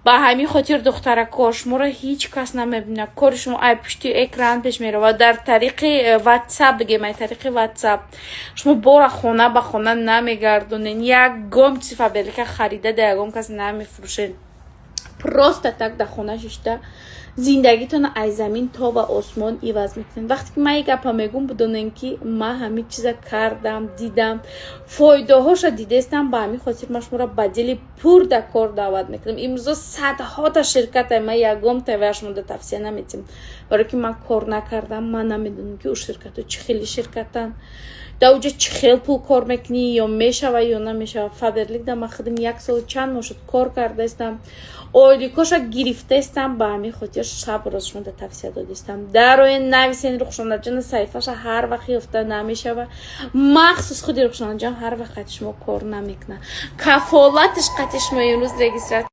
ба ҳамин хотир духтаракҳо шуморо ҳеҷ кас намебинад. кори шумо ай пушти экран пеш меравад ва дар тариқи ватсап бигем, ай тариқи ватсап шумо бора хона ба хона намегардонен, ягон чизи фабрика харида да ягон кас намефурӯшен. Просто так да хона шишта зиндагитон аз замин то ба осмон иваз мекунед. вақте ки ман як гапа мегум бидонен ки ман ҳамин чиза кардам, дидам, фоидаҳоша дидестам. ба ҳамин хотир ман шуморо ба дили пур да кор даъват мекунам. имрӯзо садҳота ширкат ман ягон тавия шумода тавсия наметим, барои ки ман кор накардам. ман намедонам ки ӯ ширкатҳо чӣ хели ширкатан, да уҷа чӣ хел пул кор мекунӣ, ё мешава ё намешава. фаберлик да ман хидм 1 сол чанд моҳ шуд кор кардаистам, ойликоша гирифтаистам. ба ҳамин хотир шаб роз шумода тавсия додистам. дарои нависен рухшонаҷон саҳифаша ҳар вақт ёфта намешава. махсус худи рухшонаҷон ҳар вақт шумо кор намекунад. кафолатиш қатъи шумо имрӯз регистратсия